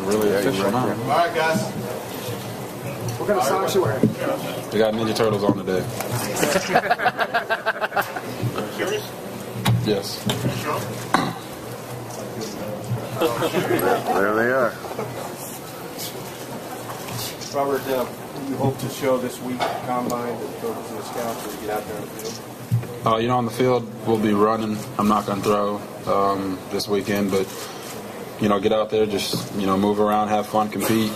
really official now. All right, guys. What kind of socks you wearing? We got Ninja Turtles on today. Serious? Yes. Sure. There they are. Robert, you hope to show this week at the Combine to the coaches and the scouts when you get out there on the field? On the field, we'll be running. I'm not going to throw this weekend, but, get out there, just, move around, have fun, compete.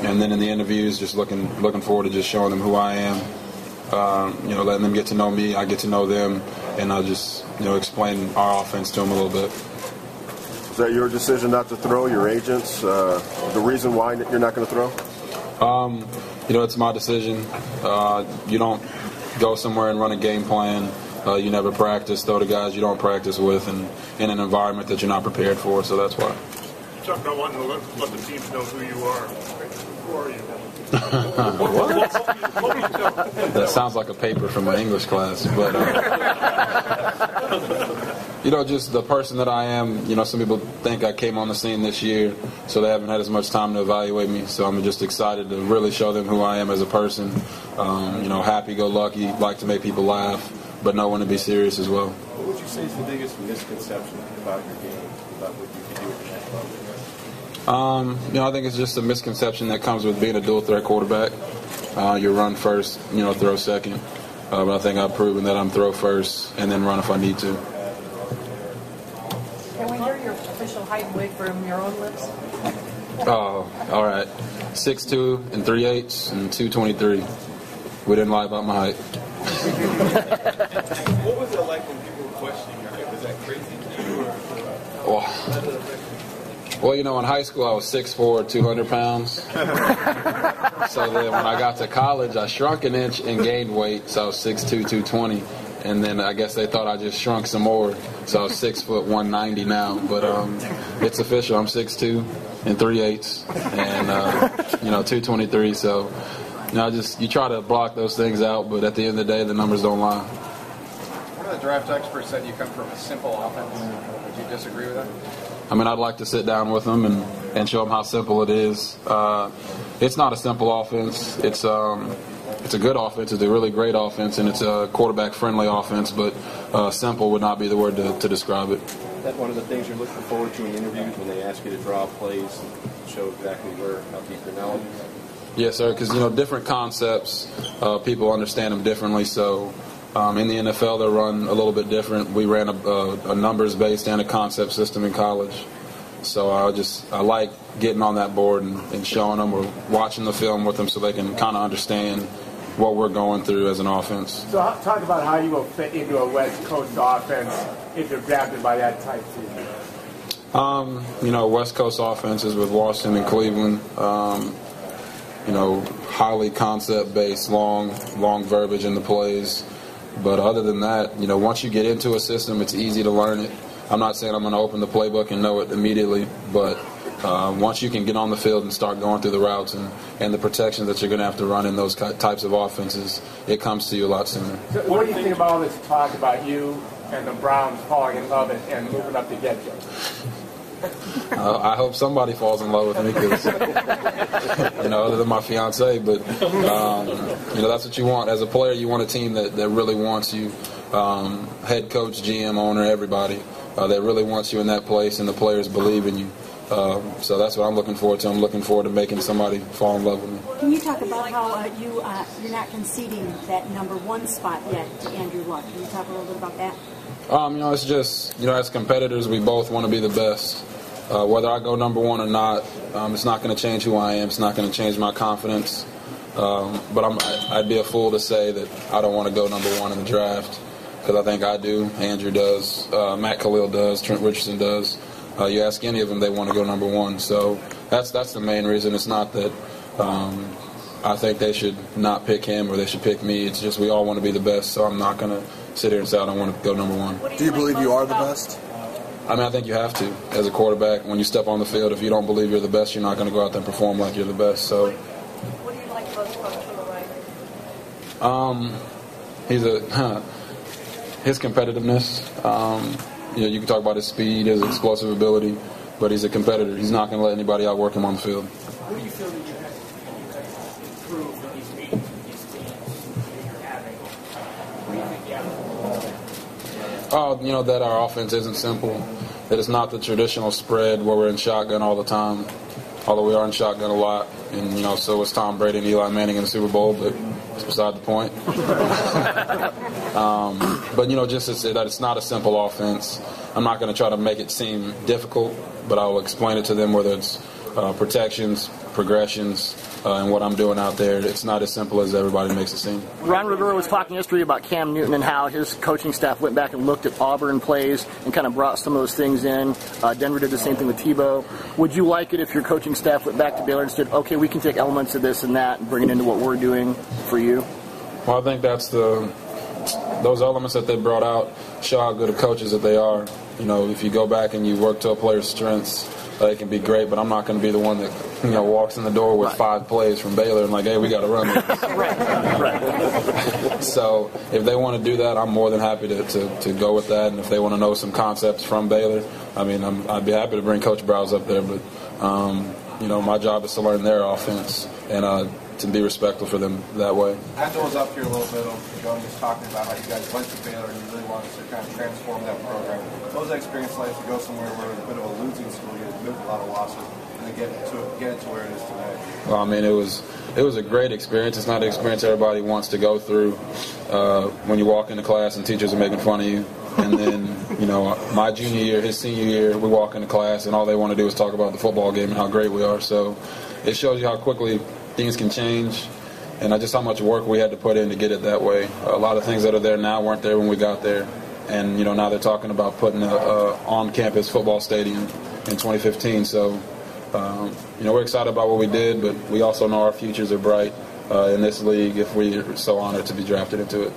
And then in the interviews, just looking forward to just showing them who I am, letting them get to know me, I get to know them, and I'll just, explain our offense to them a little bit. Is that your decision not to throw, your agents, the reason why you're not going to throw? It's my decision. You don't go somewhere and run a game plan. You never practice, throw to guys you don't practice with, and in an environment that you're not prepared for, so that's why. You talk about wanting to let the teams know who you are. Who are you? What? That sounds like a paper from an English class, but just the person that I am. Some people think I came on the scene this year, so they haven't had as much time to evaluate me. So I'm just excited to really show them who I am as a person. Happy-go-lucky, like to make people laugh, but know when to be serious as well. What would you say is the biggest misconception about your game, about what you can do at the next level? I think it's just a misconception that comes with being a dual threat quarterback. You run first, throw second. But I think I've proven that I'm throw first and then run if I need to. Can we hear your official height and weight from your own lips? Oh, all right. 6'2" and 3/8 and 223. We didn't lie about my height. What was it like when people were questioning your height? Was that crazy to you? Well, in high school I was 6'4", 200 pounds. So then when I got to college, I shrunk an inch and gained weight, so I was 6'2", 220. And then I guess they thought I just shrunk some more, so I was 6 foot 190 now. But it's official. I'm 6'2" and 3/8 and 223. So you try to block those things out, but at the end of the day, the numbers don't lie. One of the draft experts said you come from a simple offense. Would you disagree with that? I'd like to sit down with them and show them how simple it is. It's not a simple offense. It's a good offense. It's a really great offense, and it's a quarterback-friendly offense, but simple would not be the word to describe it. Is that one of the things you're looking forward to in interviews when they ask you to draw plays and show exactly how deep your knowledge is? Yes, sir, because, different concepts, people understand them differently, so in the NFL, they're run a little bit different. We ran a numbers-based and a concept system in college. So I like getting on that board and showing them or watching the film with them so they can kind of understand what we're going through as an offense. So talk about how you will fit into a West Coast offense if you're drafted by that type team. West Coast offenses with Washington and Cleveland, highly concept-based, long verbiage in the plays. But other than that, once you get into a system, it's easy to learn it. I'm not saying I'm going to open the playbook and know it immediately, but once you can get on the field and start going through the routes and the protections that you're going to have to run in those types of offenses, it comes to you a lot sooner. So what do you think about all this talk about you and the Browns falling in love and moving up to get you? I hope somebody falls in love with me, because, other than my fiance. But that's what you want as a player. You want a team that really wants you. Head coach, GM, owner, everybody that really wants you in that place, and the players believe in you. So that's what I'm looking forward to. I'm looking forward to making somebody fall in love with me. Can you talk about how you're not conceding that number one spot yet to Andrew Luck? Can you talk a little bit about that? It's just, as competitors, we both want to be the best. Whether I go number one or not, it's not going to change who I am. It's not going to change my confidence. But I'd be a fool to say that I don't want to go number one in the draft, because I think I do, Andrew does, Matt Khalil does, Trent Richardson does. You ask any of them, they want to go number one. So that's the main reason. It's not that I think they should not pick him or they should pick me. It's just we all want to be the best, so I'm not going to sit here and say I don't want to go number one. Do you believe you are the best? I think you have to. As a quarterback, when you step on the field, if you don't believe you're the best, you're not going to go out there and perform like you're the best. So, what do you like most about his competitiveness. You can talk about his speed, his explosive ability. but he's a competitor. He's not going to let anybody outwork him on the field. What do you feel that you guys improve with these meetings with these teams that you're having? What do you think you have to do? That our offense isn't simple. That it's not the traditional spread where we're in shotgun all the time. Although we are in shotgun a lot, and so is Tom Brady and Eli Manning in the Super Bowl, but it's beside the point. But just that it's not a simple offense. I'm not going to try to make it seem difficult, but I will explain it to them, whether it's protections, progressions, and what I'm doing out there. It's not as simple as everybody makes it seem. Ron Rivera was talking yesterday about Cam Newton and how his coaching staff went back and looked at Auburn plays and kind of brought some of those things in. Denver did the same thing with Tebow. Would you like it if your coaching staff went back to Baylor and said, okay, we can take elements of this and that and bring it into what we're doing for you? Well, I think that's those elements that they brought out show how good of coaches that they are. If you go back and you work to a player's strengths, it can be great, but I'm not going to be the one that walks in the door with 5 plays from Baylor and hey, we got to run this. Right. So if they want to do that, I'm more than happy to go with that. And if they want to know some concepts from Baylor, I'd be happy to bring Coach Browse up there. But my job is to learn their offense and to be respectful for them that way. Angelo was up here a little bit. John was talking about how you guys went to Baylor and you really wanted to kind of transform that program. What was that experience like to go somewhere where it was a bit of a losing school, you had a lot of losses, and then get it to where it is today? Well, it was a great experience. It's not an experience everybody wants to go through. When you walk into class and teachers are making fun of you, and then my junior year, his senior year, we walk into class and all they want to do is talk about the football game and how great we are. So it shows you how quickly things can change, and just how much work we had to put in to get it that way. A lot of things that are there now weren't there when we got there, and now they're talking about putting a on-campus football stadium in 2015. So we're excited about what we did, but we also know our futures are bright in this league if we're so honored to be drafted into it.